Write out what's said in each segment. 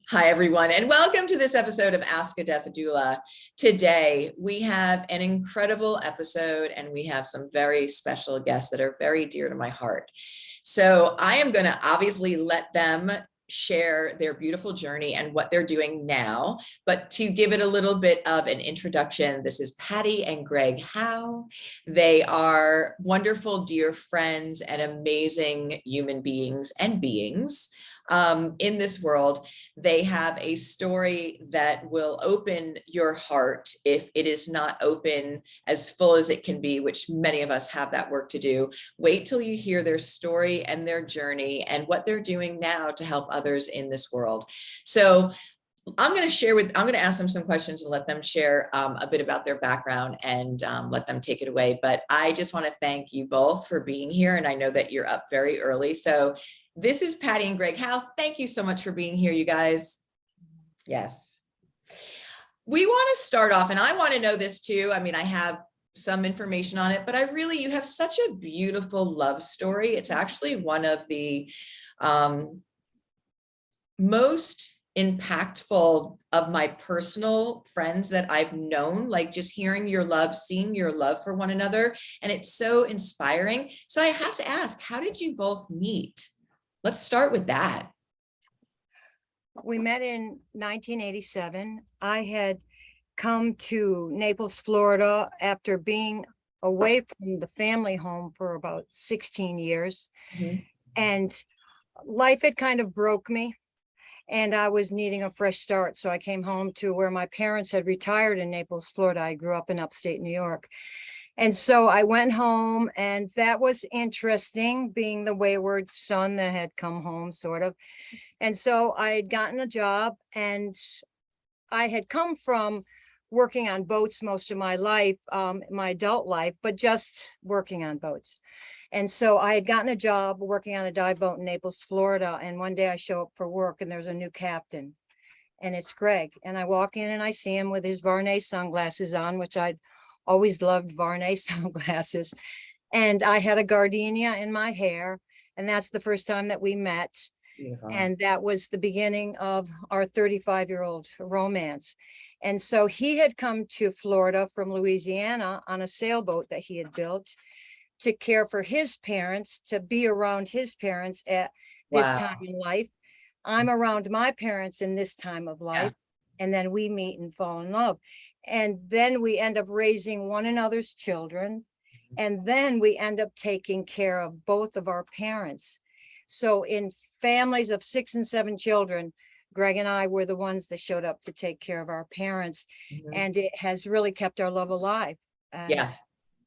Hi, everyone, and welcome to this episode of Ask a Death Doula. Today, we have an incredible episode, and we have some very special guests that are very dear to my heart. So I am going to obviously let them share their beautiful journey and what they're doing now. But to give it a little bit of an introduction, this is Patty and Greg Howe. They are wonderful, dear friends and amazing human beings and beings in this world. They have a story that will open your heart if it is not open as full as it can be, which many of us have that work to do. Wait till you hear their story and their journey and what they're doing now to help others in this world. So I'm going to ask them some questions and let them share a bit about their background and let them take it away. But I just want to thank you both for being here. And I know that you're up very early. So this is Patty and Greg Howe. Thank you so much for being here, you guys. Yes. We want to start off, and I want to know this too. I mean, I have some information on it, but you have such a beautiful love story. It's actually one of the most impactful of my personal friends that I've known, like just hearing your love, seeing your love for one another. And it's so inspiring. So I have to ask, how did you both meet? Let's start with that. We met in 1987. I had come to Naples, Florida after being away from the family home for about 16 years. Mm-hmm. And life had kind of broke me and I was needing a fresh start. So I came home to where my parents had retired in Naples, Florida. I grew up in upstate New York. And so I went home, and that was interesting, being the wayward son that had come home, sort of. And so I had gotten a job, and I had come from working on boats most of my life, my adult life, but just working on boats. And so I had gotten a job working on a dive boat in Naples, Florida. And one day I show up for work, and there's a new captain, and it's Greg. And I walk in and I see him with his Varney sunglasses on, which I'd always loved Varney sunglasses. And I had a gardenia in my hair. And that's the first time that we met. Beautiful. And that was the beginning of our 35-year-old romance. And so he had come to Florida from Louisiana on a sailboat that he had built to care for his parents, to be around his parents at this time in life. I'm around my parents in this time of life. Yeah. And then we meet and fall in love. And then we end up raising one another's children. And then we end up taking care of both of our parents. So in families of 6 and 7 children, Greg and I were the ones that showed up to take care of our parents. Mm-hmm. And it has really kept our love alive. Yeah.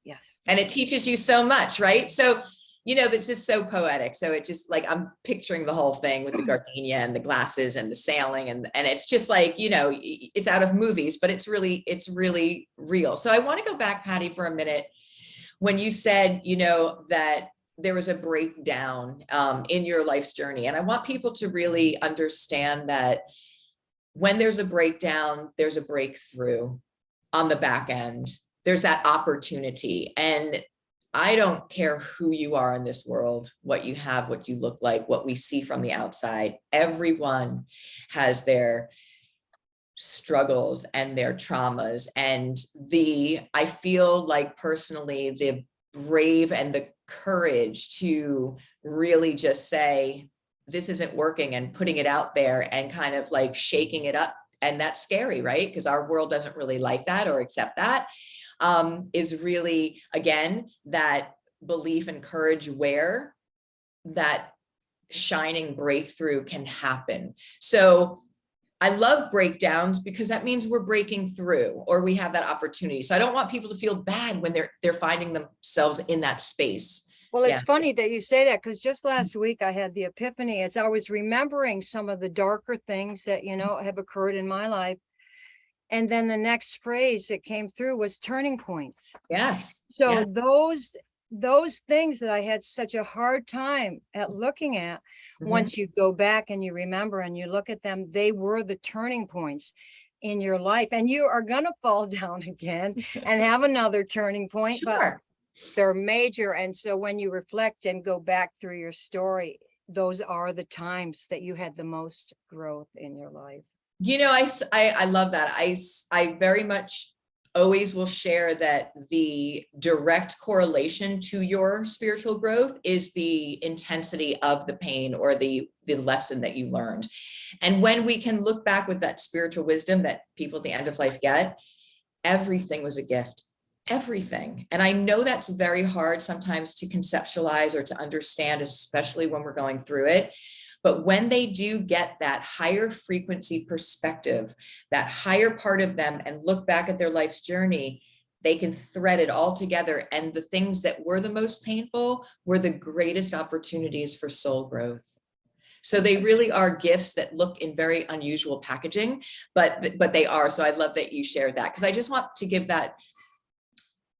Yes. And it teaches you so much, right? So, you know, this is so poetic. So it just like, I'm picturing the whole thing with the gardenia and the glasses and the sailing. And it's just like, you know, it's out of movies, but it's really real. So I want to go back, Patty, for a minute. When you said, you know, that there was a breakdown in your life's journey. And I want people to really understand that when there's a breakdown, there's a breakthrough on the back end. There's that opportunity. And I don't care who you are in this world, what you have, what you look like, what we see from the outside. Everyone has their struggles and their traumas. And I feel like personally, the brave and the courage to really just say, this isn't working, and putting it out there and kind of like shaking it up. And that's scary, right? Because our world doesn't really like that or accept that. Is really, again, that belief and courage where that shining breakthrough can happen. So I love breakdowns because that means we're breaking through, or we have that opportunity. So I don't want people to feel bad when they're finding themselves in that space. Well, it's funny that you say that, because just last week I had the epiphany as I was remembering some of the darker things that, you know, have occurred in my life. And then the next phrase that came through was turning points. Yes. So those things that I had such a hard time at looking at, mm-hmm. once you go back and you remember and you look at them, they were the turning points in your life. And you are going to fall down again and have another turning point, sure. But they're major. And so when you reflect and go back through your story, those are the times that you had the most growth in your life? I love that. I very much always will share that the direct correlation to your spiritual growth is the intensity of the pain or the lesson that you learned. And when we can look back with that spiritual wisdom that people at the end of life get, everything was a gift. Everything. And I know that's very hard sometimes to conceptualize or to understand, especially when we're going through it. But when they do get that higher frequency perspective, that higher part of them, and look back at their life's journey, they can thread it all together. And the things that were the most painful were the greatest opportunities for soul growth. So they really are gifts that look in very unusual packaging, but they are. So I love that you shared that, because I just want to give that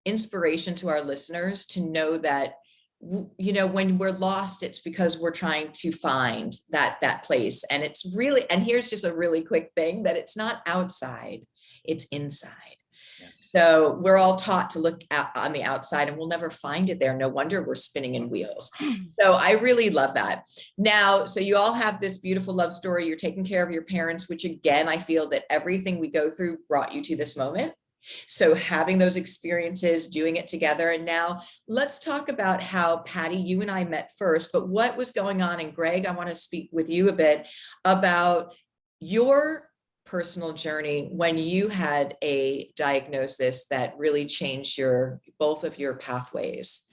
inspiration to our listeners to know that, when we're lost, it's because we're trying to find that place. And it's really, and here's just a really quick thing, that it's not outside, it's inside. Yeah. So we're all taught to look on the outside, and we'll never find it there. No wonder we're spinning in wheels. So I really love that. Now, so you all have this beautiful love story. You're taking care of your parents, which again, I feel that everything we go through brought you to this moment. So having those experiences, doing it together. And now let's talk about how, Patty, you and I met first, but what was going on? And Greg, I want to speak with you a bit about your personal journey when you had a diagnosis that really changed both of your pathways.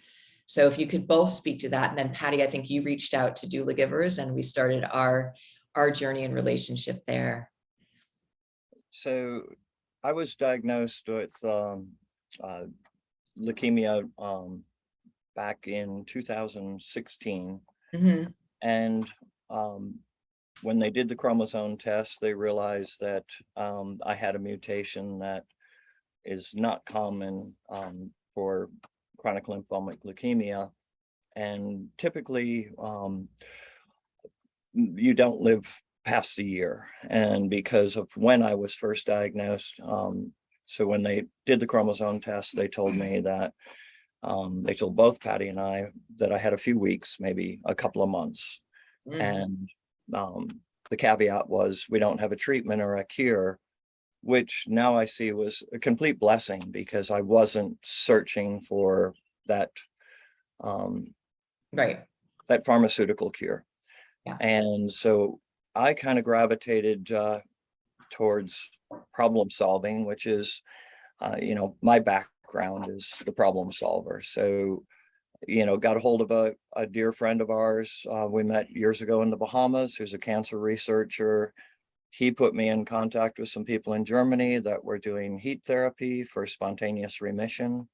So if you could both speak to that. And then Patty, I think you reached out to Doulagivers and we started our journey and relationship there. So I was diagnosed with leukemia back in 2016. Mm-hmm. And when they did the chromosome test, they realized that I had a mutation that is not common for chronic lymphomic leukemia. And typically, you don't live past a year. And because of when I was first diagnosed, so when they did the chromosome test, they told me that they told both Patty and I that I had a few weeks, maybe a couple of months. Mm-hmm. And the caveat was, we don't have a treatment or a cure, which now I see was a complete blessing, because I wasn't searching for that Right. that pharmaceutical cure. Yeah. And so I kind of gravitated towards problem solving, which is, my background is the problem solver. So, got a hold of a dear friend of ours. We met years ago in the Bahamas, who's a cancer researcher. He put me in contact with some people in Germany that were doing heat therapy for spontaneous remission.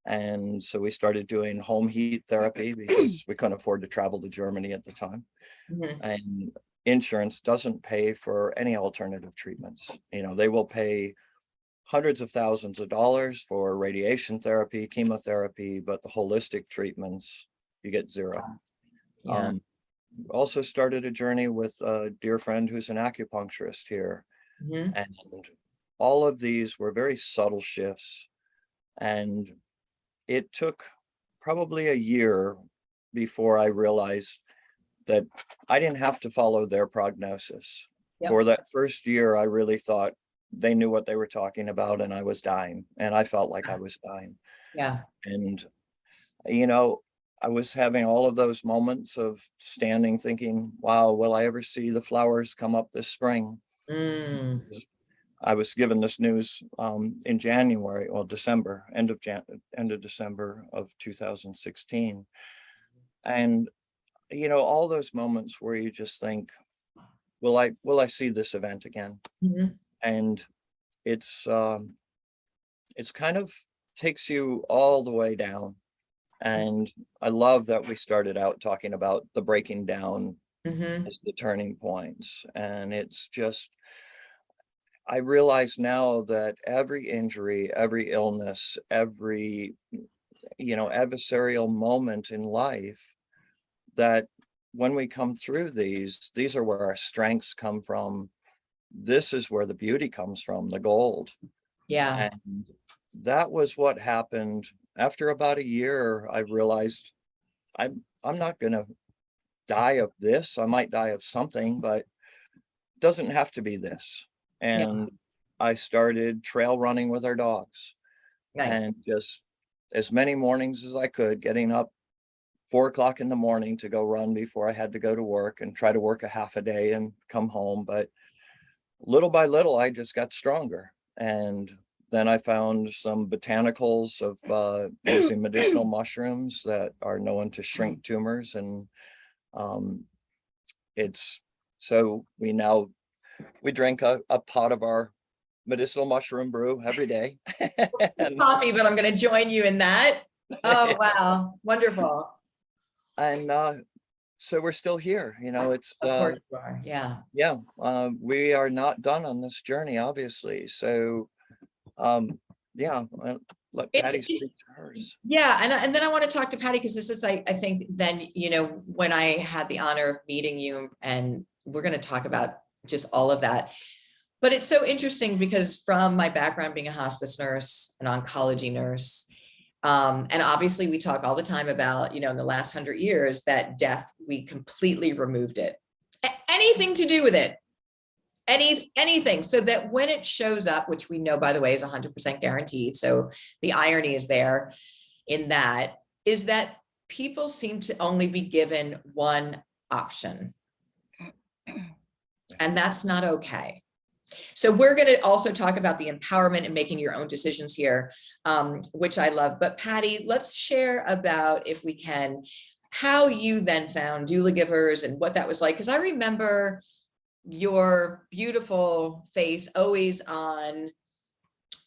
And so we started doing home heat therapy because we couldn't afford to travel to Germany at the time. Mm-hmm. And insurance doesn't pay for any alternative treatments. They will pay hundreds of thousands of dollars for radiation therapy, chemotherapy, but the holistic treatments, you get zero. Yeah. Also started a journey with a dear friend who's an acupuncturist here. Mm-hmm. And all of these were very subtle shifts. And it took probably a year before I realized that I didn't have to follow their prognosis. Yep. For that first year, I really thought they knew what they were talking about, and I was dying, and I felt like I was dying. Yeah. And, I was having all of those moments of standing thinking, wow, will I ever see the flowers come up this spring? Mm. I was given this news in January, or December, end of December of 2016. And, all those moments where you just think, will I see this event again? Mm-hmm. And it's kind of takes you all the way down. And I love that we started out talking about the breaking down Mm-hmm. as the turning points. And it's just, I realize now that every injury, every illness, every, adversarial moment in life, that when we come through these are where our strengths come from. This is where the beauty comes from, the gold. Yeah. And that was what happened. After about a year, I realized I'm not gonna die of this. I might die of something, but it doesn't have to be this. And I started trail running with our dogs. Nice. And just as many mornings as I could, getting up 4 o'clock in the morning to go run before I had to go to work, and try to work a half a day and come home. But little by little, I just got stronger. And then I found some botanicals of using medicinal mushrooms that are known to shrink tumors. And it's so we drink a pot of our medicinal mushroom brew every day. It's coffee, but I'm going to join you in that. Oh, wow. Wonderful. And so we're still here. It's Of course you are. Yeah. yeah, we are not done on this journey, obviously. So yeah, I'll let Patty speak to hers. Yeah, and then I want to talk to Patty, because this is, I think then, when I had the honor of meeting you, and we're going to talk about just all of that. But it's so interesting because from my background being a hospice nurse, an oncology nurse, and obviously we talk all the time about, in the last 100 years, that death, we completely removed it. Anything to do with it, anything, so that when it shows up, which we know, by the way, is 100% guaranteed. So the irony is there in that, is that people seem to only be given one option. And that's not okay. So we're going to also talk about the empowerment and making your own decisions here, which I love. But Patty, let's share about, if we can, how you then found Doulagivers and what that was like. Because I remember your beautiful face always on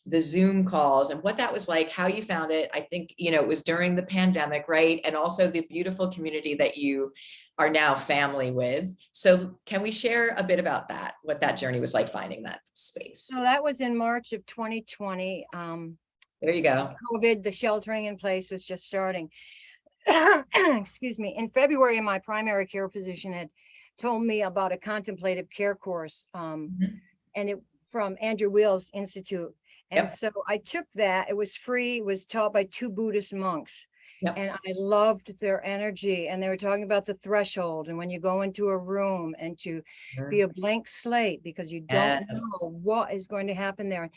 the Zoom calls, and what that was like, how you found it. I think, it was during the pandemic, right? And also the beautiful community that you are now family with. So can we share a bit about that, what that journey was like, finding that space? So that was in March of 2020. There you go. COVID, the sheltering in place was just starting. Excuse me. In February, my primary care physician had told me about a contemplative care course, and it from Andrew Wheel's Institute. And so I took that. It was free. It was taught by 2 Buddhist monks. And I loved their energy. And they were talking about the threshold, and when you go into a room, and to be a blank slate, because you don't know what is going to happen there.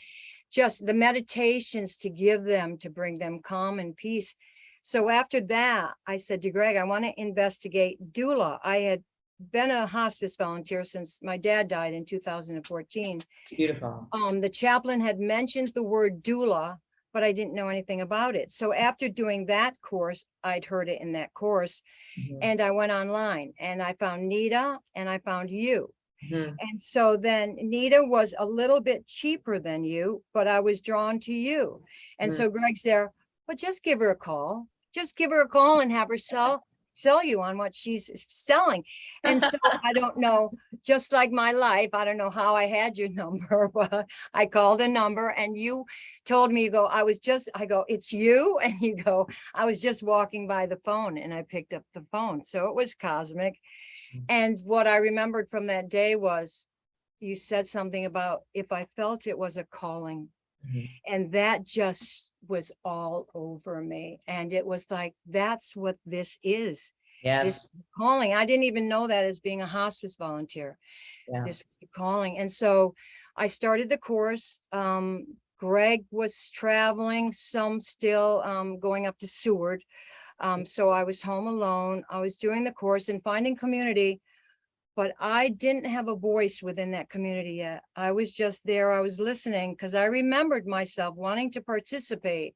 Just the meditations to give them, to bring them calm and peace. So after that, I said to Greg, I want to investigate doula. I had been a hospice volunteer since my dad died in 2014. Beautiful. The chaplain had mentioned the word doula, but I didn't know anything about it. So after doing that course, I'd heard it in that course, and I went online, and I found Nita, and I found you. And so then Nita was a little bit cheaper than you, but I was drawn to you. And so Greg's there, but just give her a call. Just give her a call and have her sell you on what she's selling. And so I don't know, just like my life, I don't know how I had your number, but I called a number, and you told me, I go, it's you? And you go, I was just walking by the phone, and I picked up the phone. So it was cosmic. And what I remembered from that day was, you said something about, if I felt it was a calling. And that just was all over me. And it was like, that's what this is. Yes. This calling. I didn't even know that as being a hospice volunteer. This was the calling. And so I started the course. Greg was traveling, some still going up to Seward. So I was home alone. I was doing the course and finding community, but I didn't have a voice within that community yet. I was just there. I was listening, because I remembered myself wanting to participate,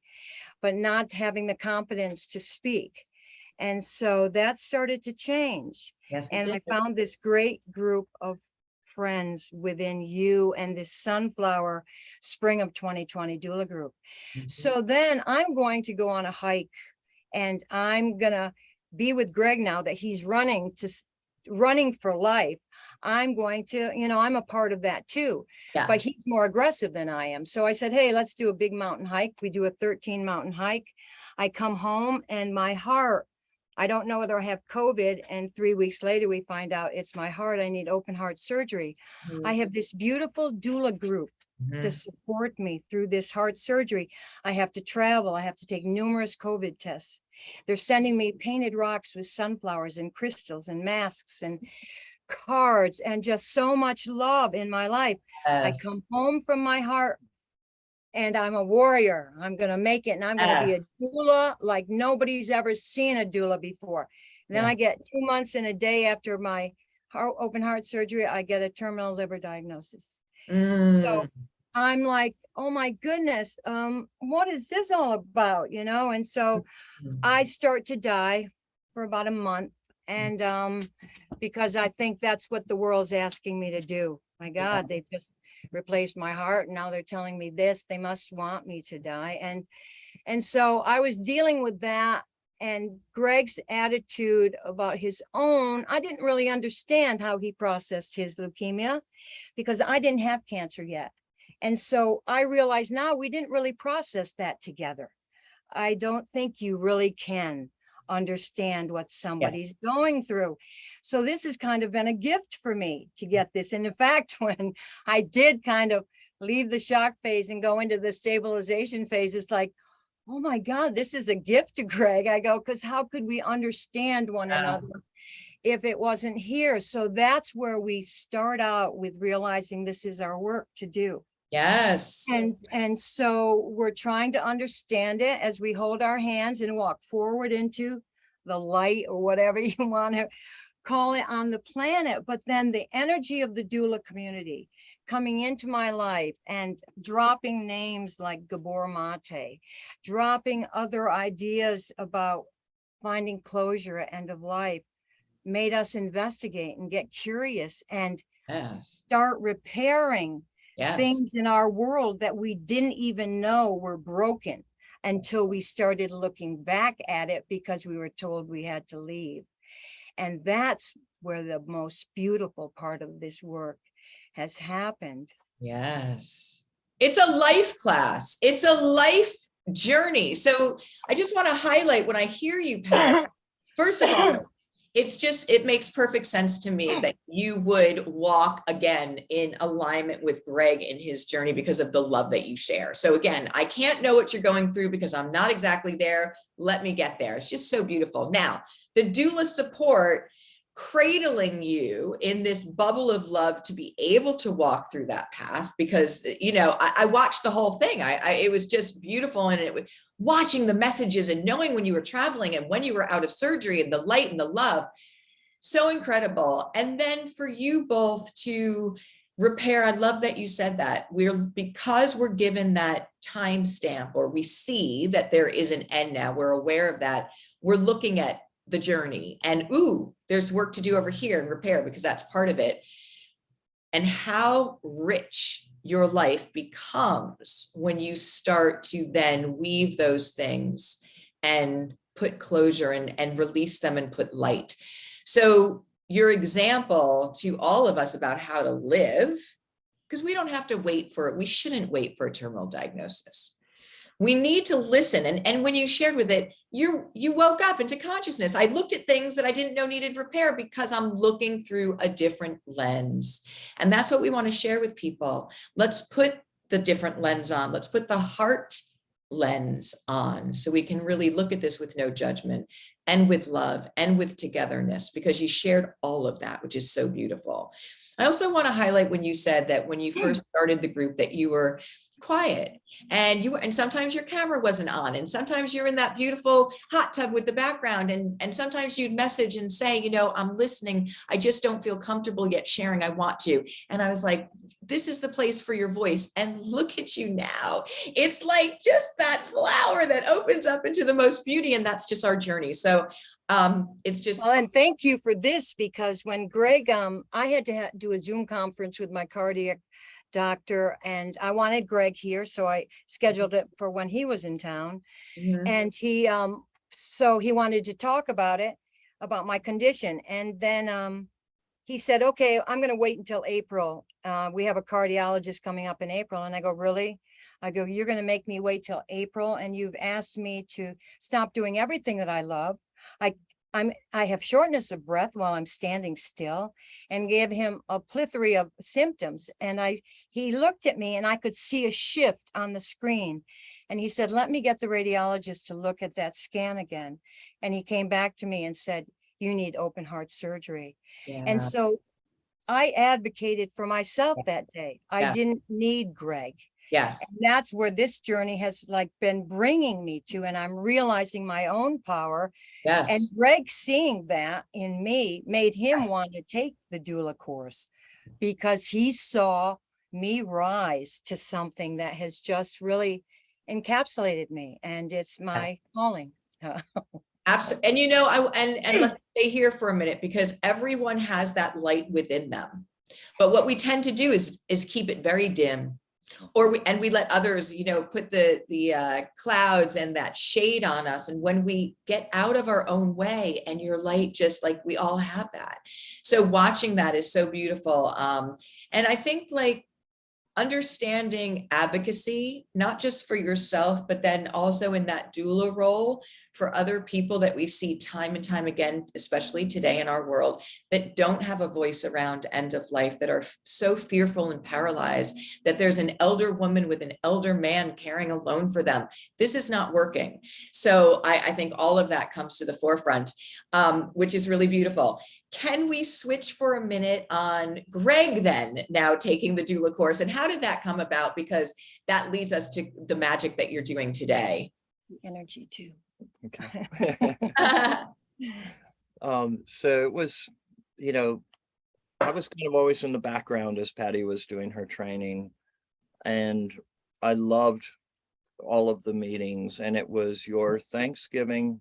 but not having the confidence to speak. And so that started to change. And I found this great group of friends within you and this Sunflower Spring of 2020 doula group. So then I'm going to go on a hike, and I'm gonna be with Greg now that he's running for life. I'm going to, I'm a part of that too, but he's more aggressive than I am. So I said, hey, let's do a big mountain hike. We do a 13 mountain hike. I come home, and my heart, I don't know whether I have COVID. And 3 weeks later, we find out it's my heart. I need open heart surgery. I have this beautiful doula group to support me through this heart surgery. I have to travel. I have to take numerous COVID tests. They're sending me painted rocks with sunflowers and crystals and masks and cards and just so much love in my life. I Yes. come home from my heart and I'm a warrior. I'm going to make it, and I'm going to be a Yes. doula like nobody's ever seen a doula before. And then Yeah. I get 2 months and a day after my open heart surgery, I get a terminal liver diagnosis. So Mm. I'm like, oh my goodness, what is this all about? And so I start to die for about a month. And because I think that's what the world's asking me to do. My God, they just replaced my heart. And now they're telling me this, they must want me to die. And so I was dealing with that, and Greg's attitude about his own. I didn't really understand how he processed his leukemia because I didn't have cancer yet. And so I realize now we didn't really process that together. I don't think you really can understand what somebody's going through. So this has kind of been a gift for me to get this. And in fact, when I did kind of leave the shock phase and go into the stabilization phase, it's like, oh my God, this is a gift to Greg. I go, because how could we understand one another if it wasn't here? So that's where we start out with realizing this is our work to do. Yes. And so we're trying to understand it as we hold our hands and walk forward into the light, or whatever you want to call it, on the planet. But then the energy of the doula community coming into my life and dropping names like Gabor Mate, dropping other ideas about finding closure at end of life, made us investigate and get curious and Yes. start repairing Yes. things in our world that we didn't even know were broken until we started looking back at it because we were told we had to leave. And that's where the most beautiful part of this work has happened. Yes. It's a life class. It's a life journey. So I just want to highlight when I hear you, Pat, first of all, it makes perfect sense to me that you would walk again in alignment with Greg in his journey because of the love that you share. So again, I can't know what you're going through because I'm not exactly there. Let me get there. It's just so beautiful. Now, the doula support, cradling you in this bubble of love to be able to walk through that path, because I watched the whole thing. It was just beautiful, and it was watching the messages and knowing when you were traveling and when you were out of surgery, and the light and the love, so incredible. And then for you both to repair, I love that you said that, because we're given that time stamp, or we see that there is an end now, we're aware of that, we're looking at the journey, and there's work to do over here and repair, because that's part of it. And how rich your life becomes when you start to then weave those things and put closure and release them and put light. So your example to all of us about how to live, because we don't have to wait for it. We shouldn't wait for a terminal diagnosis. We need to listen. And when you shared with it, you woke up into consciousness. I looked at things that I didn't know needed repair because I'm looking through a different lens. And that's what we want to share with people. Let's put the different lens on. Let's put the heart lens on, so we can really look at this with no judgment and with love and with togetherness, because you shared all of that, which is so beautiful. I also want to highlight when you said that when you first started the group that you were quiet, and sometimes your camera wasn't on, and sometimes you're in that beautiful hot tub with the background, and sometimes you'd message and say, I'm listening, I just don't feel comfortable yet sharing, I want to. And I was like, this is the place for your voice. And look at you now. It's like just that flower that opens up into the most beauty, and that's just our journey. So it's just, well, and thank you for this, because when Greg, I had to do a Zoom conference with my cardiac doctor, and I wanted Greg here, so I scheduled it for when he was in town. And so he wanted to talk about my condition. And then he said, okay, I'm going to wait until April. We have a cardiologist coming up in April. And I go, really? I go, you're going to make me wait till April, and you've asked me to stop doing everything that I love. I have shortness of breath while I'm standing still, and gave him a plethora of symptoms. And he looked at me and I could see a shift on the screen. And he said, let me get the radiologist to look at that scan again. And he came back to me and said, you need open heart surgery. And so I advocated for myself that day. I Yeah. didn't need Greg. Yes. And that's where this journey has like been bringing me to, and I'm realizing my own power. Yes. And Greg seeing that in me made him want to take the doula course, because he saw me rise to something that has just really encapsulated me, and it's my calling. Absolutely. And and let's stay here for a minute, because everyone has that light within them. But what we tend to do is keep it very dim, or we let others, put the clouds and that shade on us. And when we get out of our own way, and your light, just like we all have that. So watching that is so beautiful. And I think like understanding advocacy, not just for yourself, but then also in that doula role for other people that we see time and time again, especially today in our world, that don't have a voice around end of life, that are so fearful and paralyzed that there's an elder woman with an elder man caring alone for them. This is not working. So I think all of that comes to the forefront, which is really beautiful. Can we switch for a minute on Greg then now taking the doula course, and how did that come about? Because that leads us to the magic that you're doing today. Energy too. Okay. So it was, I was kind of always in the background as Patty was doing her training, and I loved all of the meetings. And it was your Thanksgiving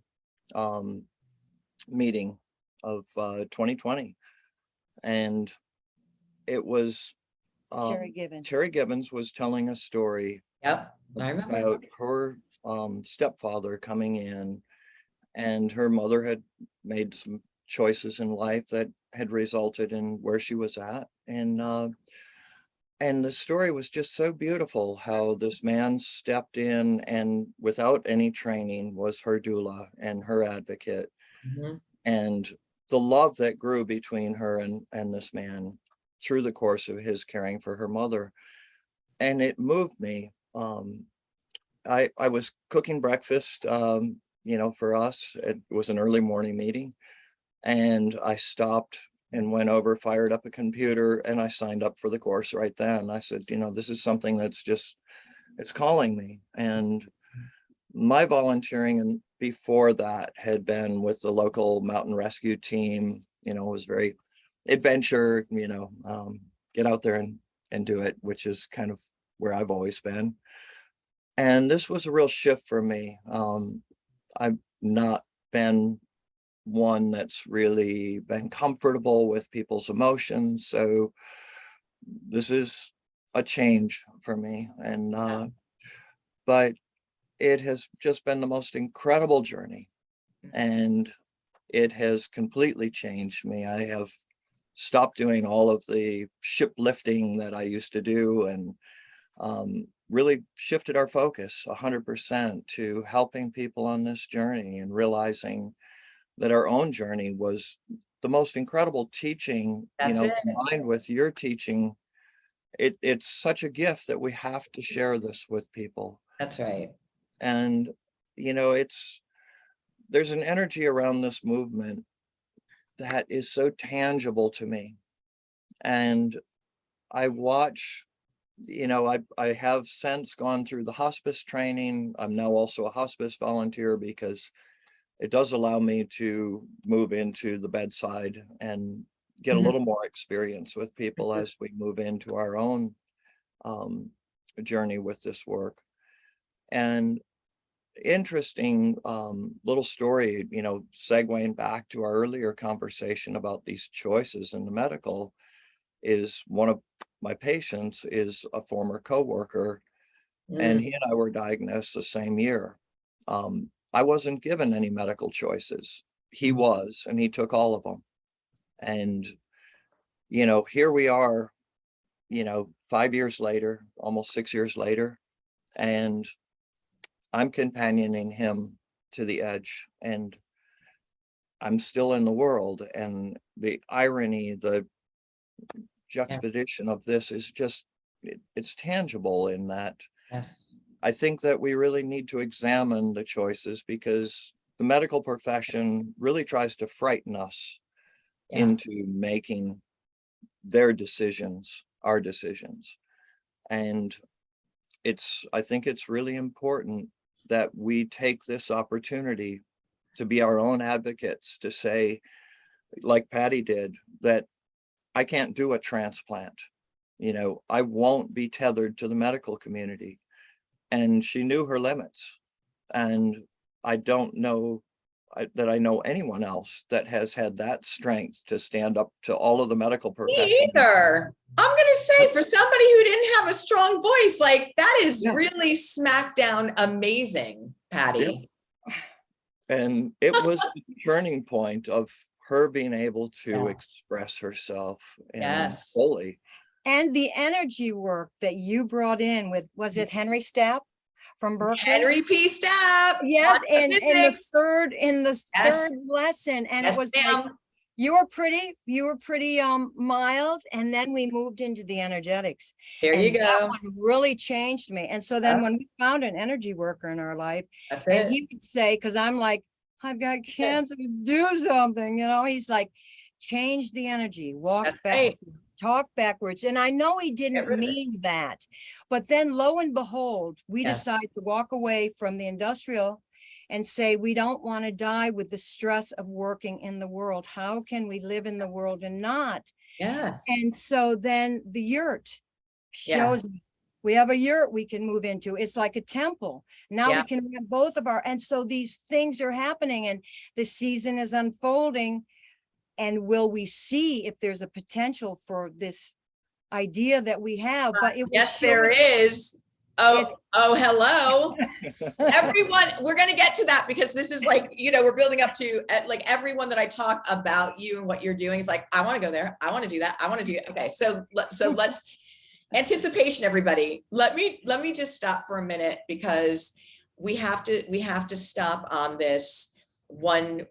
meeting of 2020, and it was Terry Gibbons was telling a story Yep, I remember. about her stepfather coming in, and her mother had made some choices in life that had resulted in where she was at. And the story was just so beautiful, how this man stepped in and without any training was her doula and her advocate. Mhm. And the love that grew between her and this man through the course of his caring for her mother. And it moved me. I was cooking breakfast, for us. It was an early morning meeting. And I stopped and went over, fired up a computer, and I signed up for the course right then. I said, this is something that's it's calling me. And my volunteering and before that had been with the local mountain rescue team. It was very adventure, get out there and do it, which is kind of where I've always been. And this was a real shift for me. I've not been one that's really been comfortable with people's emotions. So this is a change for me. And, but it has just been the most incredible journey, and it has completely changed me. I have stopped doing all of the ship lifting that I used to do, and really shifted our focus 100% to helping people on this journey, and realizing that our own journey was the most incredible teaching. Combined with your teaching, it's such a gift that we have to share this with people. That's right. And there's an energy around this movement that is so tangible to me. And I watch, I have since gone through the hospice training. I'm now also a hospice volunteer, because it does allow me to move into the bedside and get a little more experience with people as we move into our own journey with this work. And interesting little story, segueing back to our earlier conversation about these choices in the medical, is one of my patients is a former coworker, and he and I were diagnosed the same year. I wasn't given any medical choices. He was, and he took all of them. And, here we are, 5 years later, almost 6 years later, and I'm companioning him to the edge. And I'm still in the world. And the irony, the juxtaposition of this is just, it's tangible in that. Yes. I think that we really need to examine the choices, because the medical profession really tries to frighten us into making their decisions, our decisions. And I think it's really important that we take this opportunity to be our own advocates, to say, like Patty did, that I can't do a transplant. I won't be tethered to the medical community. And she knew her limits. And I don't know that I know anyone else that has had that strength to stand up to all of the medical profession. Me either. I'm going to say, for somebody who didn't have a strong voice, like, that is really smackdown amazing, Patty. Yeah. And it was the turning point of her being able to express herself fully. And the energy work that you brought in with, was it Henry Stapp from Berkeley? Henry P. Stapp. Yes, and in the third lesson, and it was like, you were pretty mild, and then we moved into the energetics. There you go. That one really changed me. And so then when we found an energy worker in our life, and he would say, because I'm like, I've got cancer, do something, he's like, change the energy, walk back, talk backwards. And I know he didn't mean that, but then lo and behold, we decide to walk away from the industrial and say, we don't want to die with the stress of working in the world. How can we live in the world and not? Yes. And so then the yurt shows me, we have a yurt we can move into. It's like a temple. Now we can have both of our, and so these things are happening, and the season is unfolding. And will we see if there's a potential for this idea that we have? But it was there is. Oh, hello. Everyone, we're going to get to that, because this is like, we're building up to like everyone that I talk about you and what you're doing is like, I want to go there. I want to do that. I want to do it. Okay. So let's anticipation, everybody. Let me just stop for a minute, because we have to stop on this one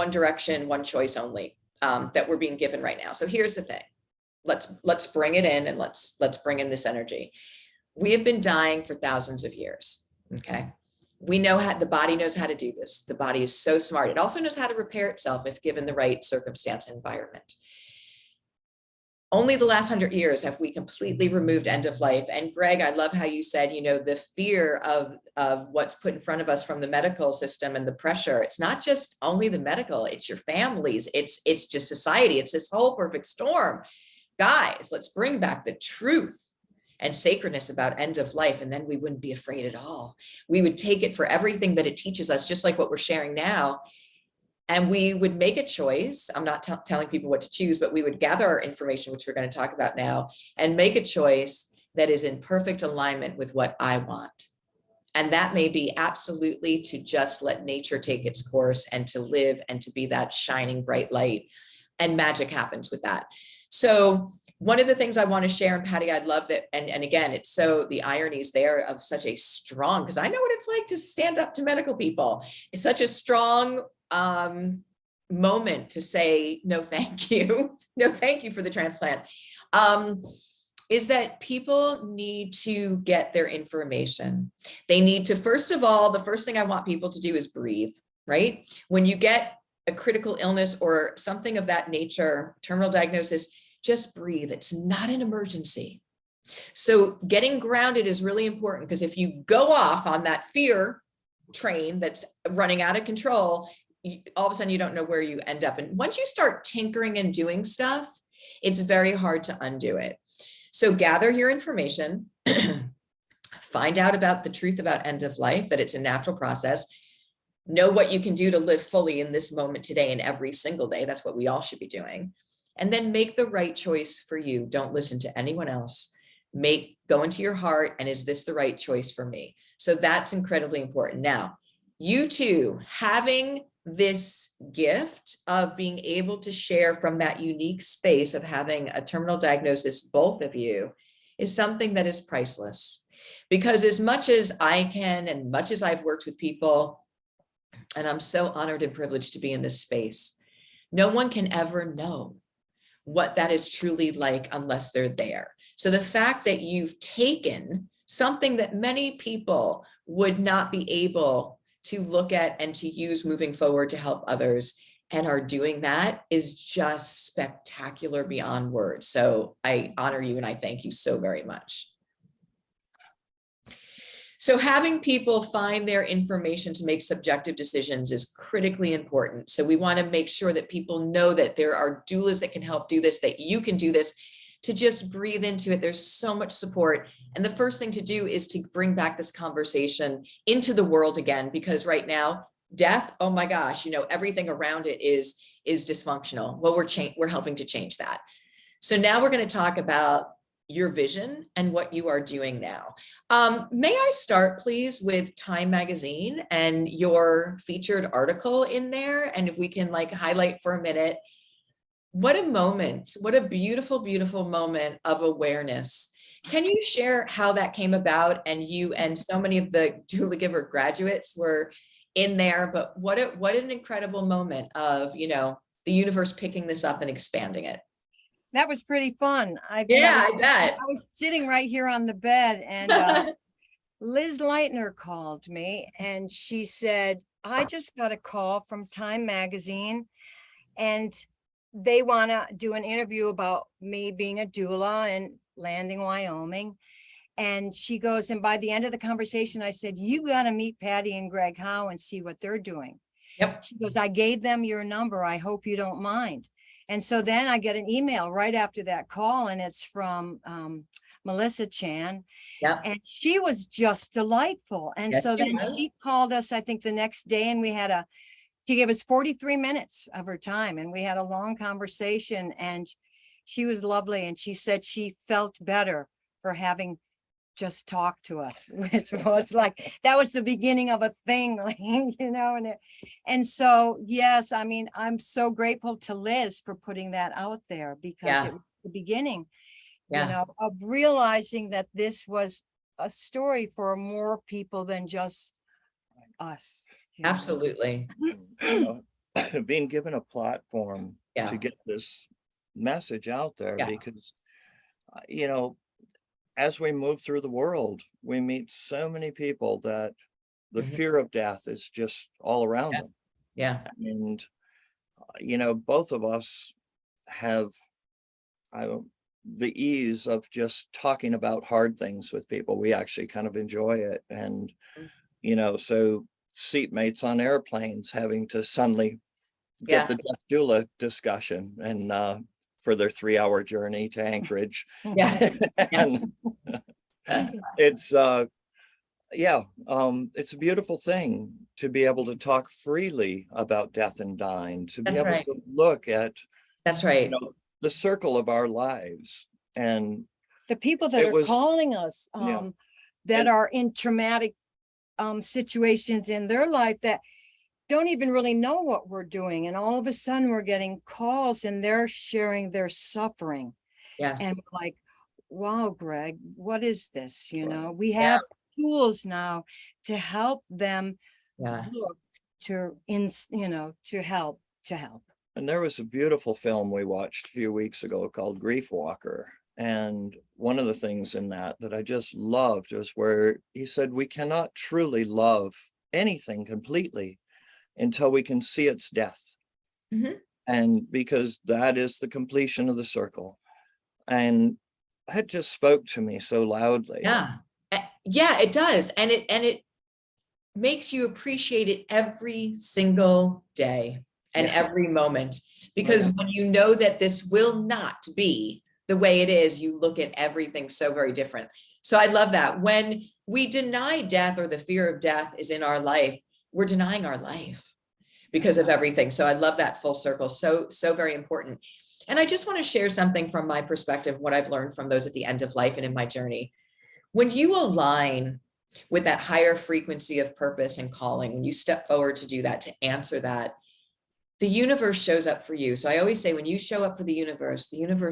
direction, one choice only that we're being given right now. So here's the thing. Let's bring it in, and let's bring in this energy. We have been dying for thousands of years. Okay. We know how the body knows how to do this. The body is so smart. It also knows how to repair itself if given the right circumstance and environment. Only the last 100 years have we completely removed end of life. And Greg, I love how you said, the fear of what's put in front of us from the medical system and the pressure. It's not just only the medical, it's your families. It's just society. It's this whole perfect storm. Guys, let's bring back the truth and sacredness about end of life. And then we wouldn't be afraid at all. We would take it for everything that it teaches us, just like what we're sharing now. And we would make a choice. I'm not telling people what to choose, but we would gather our information, which we're going to talk about now, and make a choice that is in perfect alignment with what I want. And that may be absolutely to just let nature take its course and to live and to be that shining bright light. And magic happens with that. So one of the things I want to share, and Patty, I'd love that. And again, it's so the ironies there of such a strong, because I know what it's like to stand up to medical people. It's such a strong moment to say, no, thank you. No, thank you for the transplant. Is that people need to get their information. They need to, first of all, the first thing I want people to do is breathe, right? When you get a critical illness or something of that nature, terminal diagnosis, just breathe. It's not an emergency. So getting grounded is really important, because if you go off on that fear train that's running out of control, all of a sudden you don't know where you end up. And once you start tinkering and doing stuff, it's very hard to undo it. So gather your information, find out about the truth about end of life, that it's a natural process. Know what you can do to live fully in this moment today and every single day. That's what we all should be doing. And then make the right choice for you. Don't listen to anyone else. Go into your heart, and is this the right choice for me? So that's incredibly important. Now, you two having this gift of being able to share from that unique space of having a terminal diagnosis, both of you, is something that is priceless. Because as much as I can, and much as I've worked with people And I'm so honored and privileged to be in this space. No one can ever know what that is truly like unless they're there. So the fact that you've taken something that many people would not be able to look at and to use moving forward to help others and are doing that is just spectacular beyond words. So I honor you and I thank you so very much. So having people find their information to make subjective decisions is critically important. So we want to make sure that people know that there are doulas that can help do this, that you can do this, to just breathe into it. There's so much support. And the first thing to do is to bring back this conversation into the world again, because right now, death, oh my gosh, everything around it is dysfunctional. Well, we're helping to change that. So now we're going to talk about your vision and what you are doing now. May I start, please, with Time Magazine and your featured article in there? And if we can highlight for a minute, what a moment, what a beautiful, beautiful moment of awareness. Can you share how that came about? And you and so many of the Doulagiver graduates were in there, but what an incredible moment of, the universe picking this up and expanding it. That was pretty fun. I bet. I was sitting right here on the bed, and Liz Leitner called me and she said, I just got a call from Time Magazine and they want to do an interview about me being a doula in Landing, Wyoming. And she goes, and by the end of the conversation, I said, you got to meet Patty and Greg Howe and see what they're doing. Yep. She goes, I gave them your number. I hope you don't mind. And so then I get an email right after that call, and it's from Melissa Chan. Yep. And she was just delightful. And yes, so then she called us, I think the next day, and she gave us 43 minutes of her time, and we had a long conversation, and she was lovely. And she said she felt better for having just talked to us, which was that was the beginning of a thing, and so, yes, I mean, I'm so grateful to Liz for putting that out there, because it was the beginning, of realizing that this was a story for more people than just us. Absolutely. Being given a platform to get this message out there, because, as we move through the world, we meet so many people that the fear of death is just all around them. Yeah. And, both of us have the ease of just talking about hard things with people. We actually kind of enjoy it. And, so seatmates on airplanes having to suddenly get the death doula discussion and for their 3-hour journey to Anchorage. And it's it's a beautiful thing to be able to talk freely about death and dying, to be able to look at the circle of our lives and the people that are calling us that are in traumatic situations in their life that don't even really know what we're doing, and all of a sudden we're getting calls and they're sharing their suffering. And we're like, wow, Greg, what is this? We have tools now to help them look to help. And there was a beautiful film we watched a few weeks ago called Grief Walker, and one of the things in that I just loved was where he said we cannot truly love anything completely until we can see its death. And because that is the completion of the circle. And that just spoke to me so loudly. Yeah, it does. And it makes you appreciate it every single day and every moment, because when you know that this will not be the way it is, you look at everything so very different. So I love that. When we deny death, or the fear of death is in our life, we're denying our life because of everything. So I love that full circle. So very important. And I just want to share something from my perspective, what I've learned from those at the end of life and in my journey. When you align with that higher frequency of purpose and calling, when you step forward to do that, to answer that, the universe shows up for you. So I always say, when you show up for the universe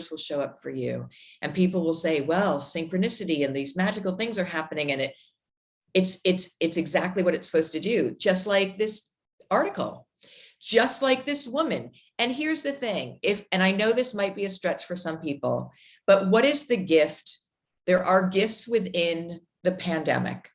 will show up for you. And people will say, well, synchronicity and these magical things are happening. And it's exactly what it's supposed to do. Just like this article, just like this woman. And here's the thing, and I know this might be a stretch for some people, but what is the gift? There are gifts within the pandemic.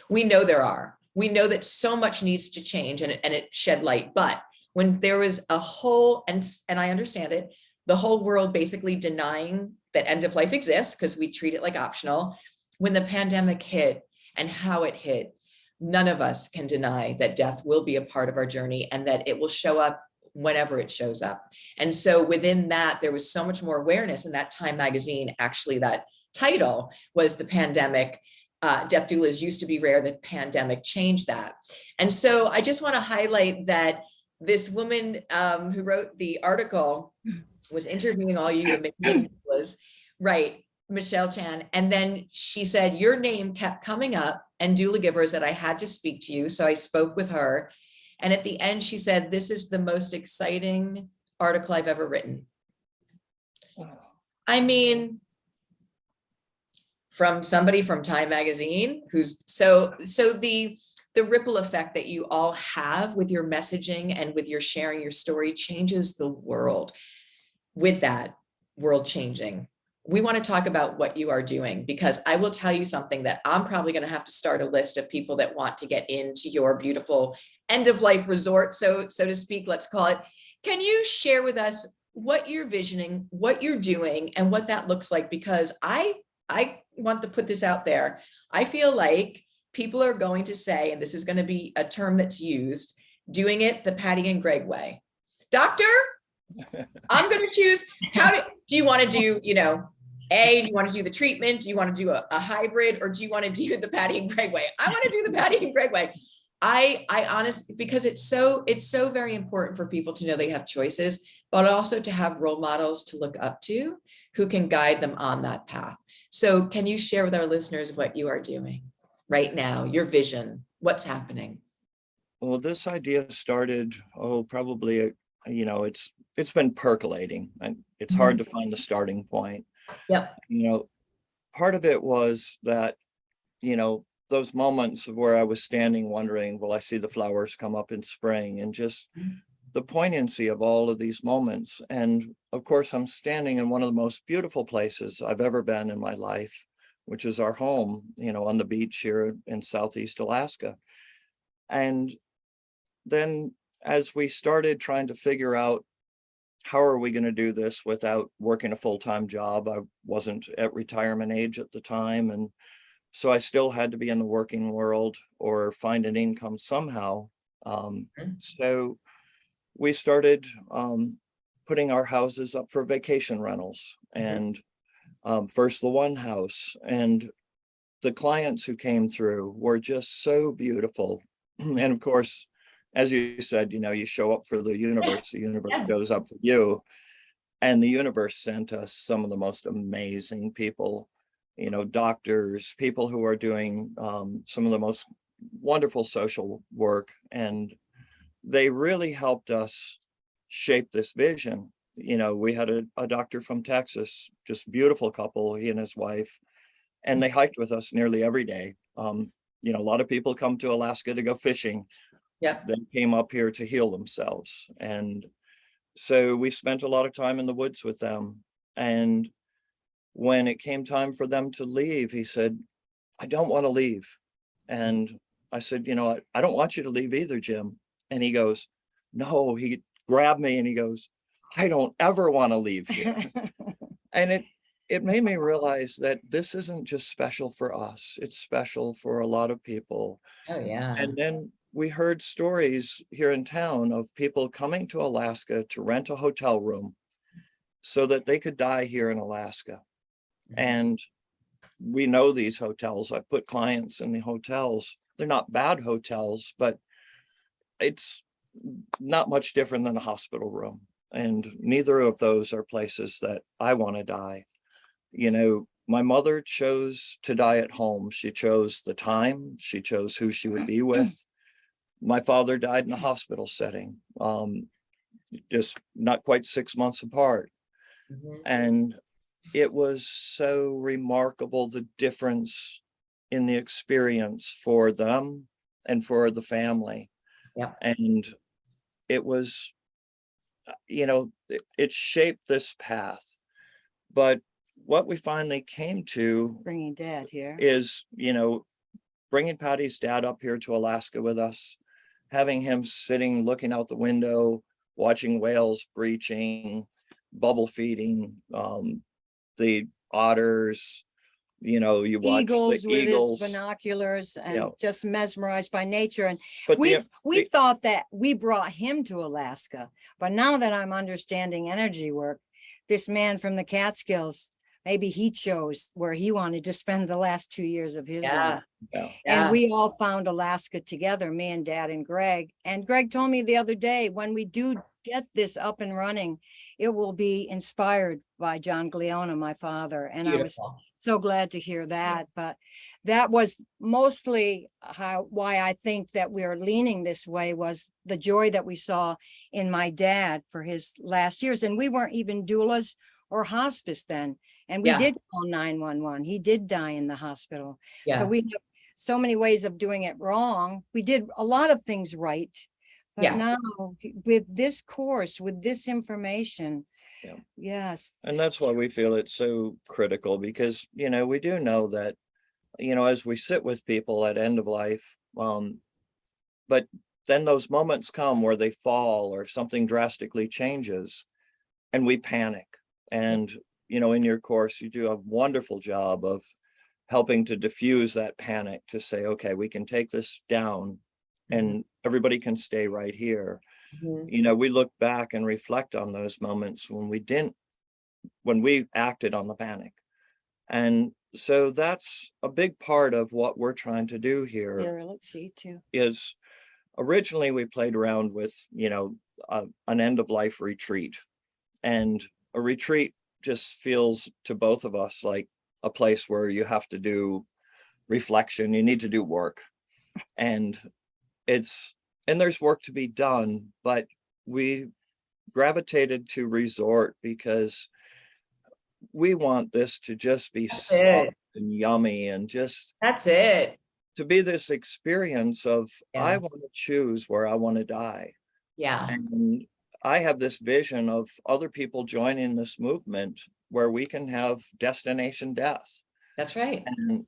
We know there are. We know that so much needs to change, and it shed light. But when there was a whole, and I understand it, the whole world basically denying that end of life exists because we treat it like optional. When the pandemic hit and how it hit, none of us can deny that death will be a part of our journey and that it will show up whenever it shows up. And so within that, there was so much more awareness. In that Time magazine, actually, that title was The Pandemic. Death doulas used to be rare. The pandemic changed that. And so I just want to highlight that this woman who wrote the article was interviewing all you amazing doulas, right, Michelle Chan. And then she said, your name kept coming up and Doulagivers, that I had to speak to you. So I spoke with her. And at the end, she said, this is the most exciting article I've ever written. I mean, from somebody from Time magazine, who's so the ripple effect that you all have with your messaging and with your sharing your story changes the world. With that world changing, we want to talk about what you are doing, because I will tell you something that I'm probably going to have to start a list of people that want to get into your beautiful end of life resort, so to speak, let's call it. Can you share with us what you're visioning, what you're doing, and what that looks like? Because I want to put this out there. I feel like people are going to say, and this is going to be a term that's used, doing it the Patty and Greg way. Doctor, I'm going to choose. Do you want to do, do you want to do the treatment? Do you want to do a hybrid, or do you want to do the Patty and Greg way? I want to do the Patty and Greg way. I honestly, because it's so very important for people to know they have choices, but also to have role models to look up to who can guide them on that path. So can you share with our listeners what you are doing right now, your vision, what's happening? Well, this idea started, probably, it's been percolating, and it's hard to find the starting point. Yep. Part of it was that, those moments of where I was standing wondering, will I see the flowers come up in spring, and just the poignancy of all of these moments. And of course, I'm standing in one of the most beautiful places I've ever been in my life, which is our home, on the beach here in Southeast Alaska. And then as we started trying to figure out, how are we going to do this without working a full-time job? I wasn't at retirement age at the time. And so I still had to be in the working world or find an income somehow. So we started putting our houses up for vacation rentals, and first the one house, and the clients who came through were just so beautiful. And of course, as you said, you show up for the universe goes up for you. And the universe sent us some of the most amazing people, doctors, people who are doing some of the most wonderful social work. And they really helped us shape this vision. We had a doctor from Texas, just beautiful couple, he and his wife, and they hiked with us nearly every day. A lot of people come to Alaska to go fishing. Yeah. They came up here to heal themselves. And so we spent a lot of time in the woods with them. And when it came time for them to leave, he said, I don't want to leave. And I said, I don't want you to leave either, Jim. And he goes, no, he grabbed me and he goes, I don't ever want to leave here. And it made me realize that this isn't just special for us. It's special for a lot of people. Oh, yeah. And then we heard stories here in town of people coming to Alaska to rent a hotel room so that they could die here in Alaska. And we know these hotels. I put clients in the hotels. They're not bad hotels, but it's not much different than a hospital room. And neither of those are places that I want to die. My mother chose to die at home. She chose the time. She chose who she would be with. My father died in a hospital setting, just not quite 6 months apart. And it was so remarkable, the difference in the experience for them and for the family. Yeah. And it was, it shaped this path. But what we finally came to Bringing Dad here. is, bringing Patty's dad up here to Alaska with us, having him sitting, looking out the window, watching whales breaching, bubble feeding, the otters, you watch Eagles the with eagles. his binoculars and Yeah. just mesmerized by nature. And But we thought that we brought him to Alaska, but now that I'm understanding energy work, this man from the Catskills, maybe he chose where he wanted to spend the last 2 years of his life. Yeah. And we all found Alaska together, me and Dad and Greg. And Greg told me the other day, when we do get this up and running, it will be inspired by John Gliona, my father. And Beautiful. I was so glad to hear that. But that was mostly why I think that we are leaning this way, was the joy that we saw in my dad for his last years. And we weren't even doulas or hospice then. And we did call 911. He did die in the hospital. Yeah. So we have so many ways of doing it wrong. We did a lot of things right. But now with this course, with this information, yes. And that's why we feel it's so critical, because, we do know that, as we sit with people at end of life, but then those moments come where they fall or something drastically changes and we panic. And, in your course, you do a wonderful job of helping to diffuse that panic, to say, okay, we can take this down and everybody can stay right here. We look back and reflect on those moments when we acted on the panic. And so that's a big part of what we're trying to do here. Let's see too. Is originally we played around with, an end of life retreat, and a retreat just feels to both of us like a place where you have to do reflection, you need to do work, and there's work to be done. But we gravitated to Resort because we want this to just be soft and yummy, and just that's it, to be this experience of I want to choose where I want to die. And I have this vision of other people joining this movement where we can have destination death. That's right. And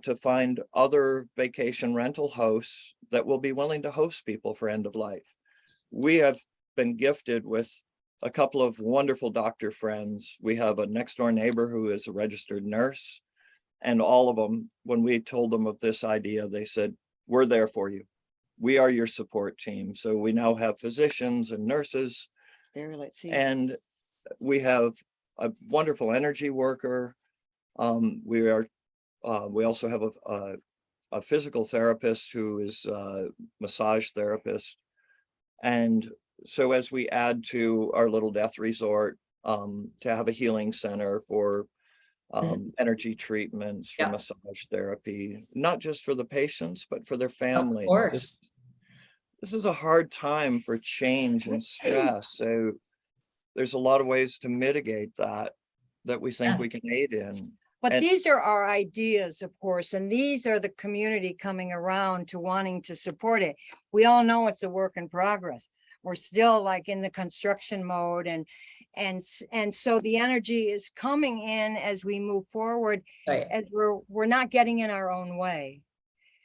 to find other vacation rental hosts that will be willing to host people for end of life. We have been gifted with a couple of wonderful doctor friends. We have a next door neighbor who is a registered nurse, and all of them, when we told them of this idea, they said, we're there for you. We are your support team. So we now have physicians and nurses, and we have a wonderful energy worker. We also have a physical therapist who is a massage therapist. And so as we add to our little death resort, to have a healing center for energy treatments, for massage therapy, not just for the patients, but for their family. Of course. This is a hard time for change and stress. So there's a lot of ways to mitigate that we think we can aid in. But these are our ideas, of course, and these are the community coming around to wanting to support it. We all know it's a work in progress. We're still like in the construction mode, and so the energy is coming in as we move forward, as we're not getting in our own way.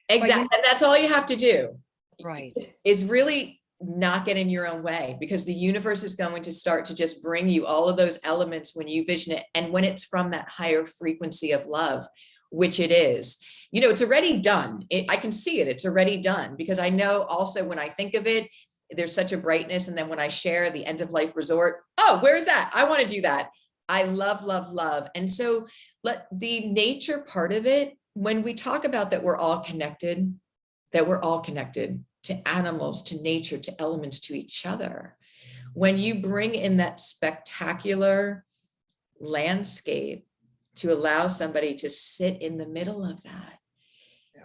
Exactly. And that's all you have to do. Right. Is really not get in your own way, because the universe is going to start to just bring you all of those elements when you vision it, and when it's from that higher frequency of love, which it is. It's already done. I can see it. It's already done, because I know also when I think of it, there's such a brightness. And then when I share the end of life resort, oh, where is that? I want to do that. I love, love, love. And so let the nature part of it, when we talk about that, we're all connected to animals, to nature, to elements, to each other. When you bring in that spectacular landscape to allow somebody to sit in the middle of that,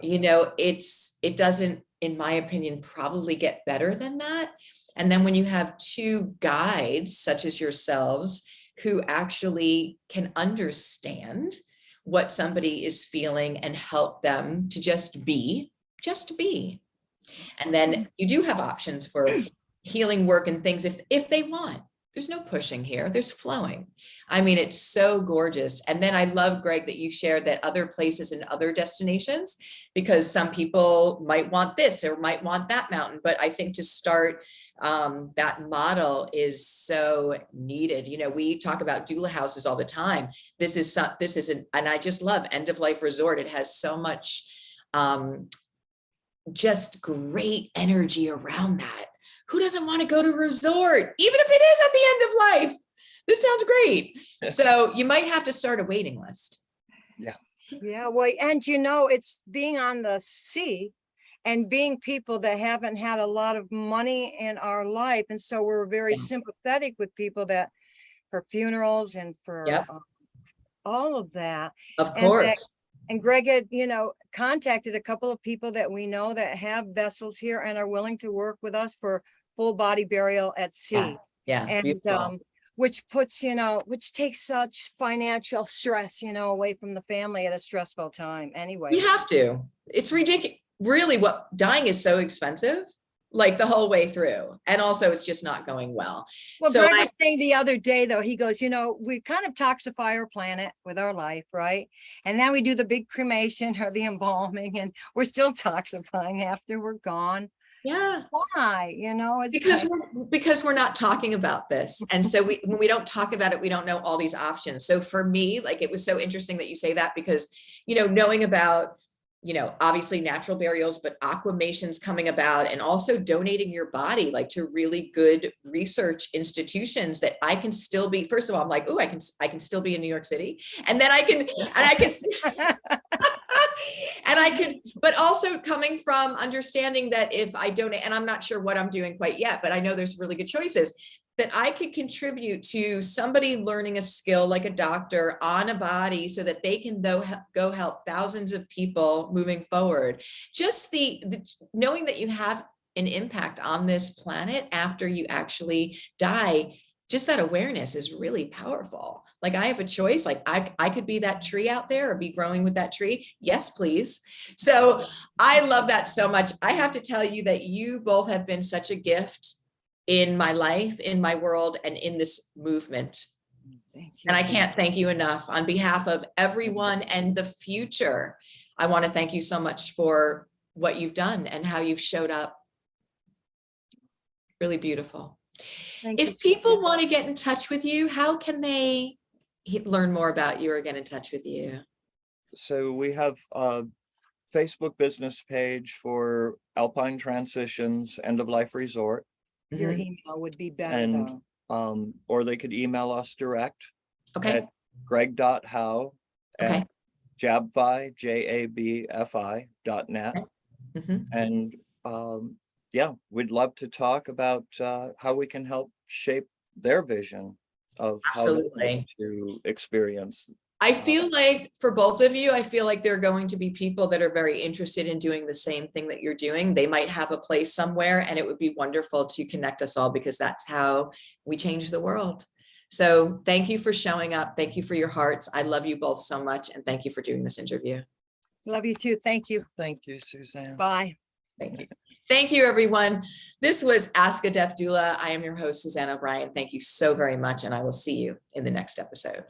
it doesn't, in my opinion, probably get better than that. And then when you have two guides, such as yourselves, who actually can understand what somebody is feeling and help them to just be, And then you do have options for healing work and things if they want. There's no pushing here, there's flowing. I mean, it's so gorgeous. And then I love, Greg, that you shared that other places and other destinations, because some people might want this or might want that mountain. But I think to start that model is so needed. You know, we talk about doula houses all the time. This is and I just love End-of-Life Resort. It has so much just great energy around that. Who doesn't want to go to a resort, even if it is at the end of life? This sounds great. So you might have to start a waiting list. Yeah. Yeah, well, and you know, it's being on the sea and being people that haven't had a lot of money in our life. And so we're very sympathetic with people that for funerals and for Yep. all of that. Of course. And Greg had, you know, contacted a couple of people that we know that have vessels here and are willing to work with us for full body burial at sea. Yeah. And Beautiful. which puts, you know, which takes such financial stress, you know, away from the family at a stressful time anyway. You have to. It's ridiculous. Really, what dying is so expensive, like the whole way through. And also it's just not going well. Well, So Greg was saying the other day, though, he goes, you know, we kind of toxify our planet with our life, right? And then we do the big cremation or the embalming, and we're still toxifying after we're gone. yeah. Why? You know, it's Because we're not talking about this. And so when we don't talk about it, we don't know all these options. So for me, like, it was so interesting that you say that, because, you know, knowing about, you know, obviously natural burials, but aquamations coming about, and also donating your body, like, to really good research institutions that I can still be, first of all, I'm like, oh, I can still be in New York City. And then I can and I could, but also coming from understanding that if I donate, and I'm not sure what I'm doing quite yet, but I know there's really good choices, that I could contribute to somebody learning a skill like a doctor on a body so that they can go help thousands of people moving forward. Just the knowing that you have an impact on this planet after you actually die, just that awareness is really powerful. Like, I have a choice. Like, I could be that tree out there or be growing with that tree. Yes, please. So I love that so much. I have to tell you that you both have been such a gift in my life, in my world, and in this movement. Thank you. And I can't thank you enough on behalf of everyone and the future. I want to thank you so much for what you've done and how you've showed up. Really beautiful. If people want to get in touch with you, how can they learn more about you or get in touch with you? So we have a Facebook business page for Alpine Transitions End-of-Life Resort. Your email would be better. And or they could email us direct at greg.howe at jabfi, jabfi.net. And yeah, we'd love to talk about how we can help shape their vision of how they want to experience. I feel like for both of you, I feel like there are going to be people that are very interested in doing the same thing that you're doing. They might have a place somewhere, and it would be wonderful to connect us all, because that's how we change the world. So thank you for showing up. Thank you for your hearts. I love you both so much. And thank you for doing this interview. Love you too. Thank you. Thank you, Suzanne. Bye. Thank you. Thank you, everyone. This was Ask a Death Doula. I am your host, Suzanne O'Brien. Thank you so very much. And I will see you in the next episode.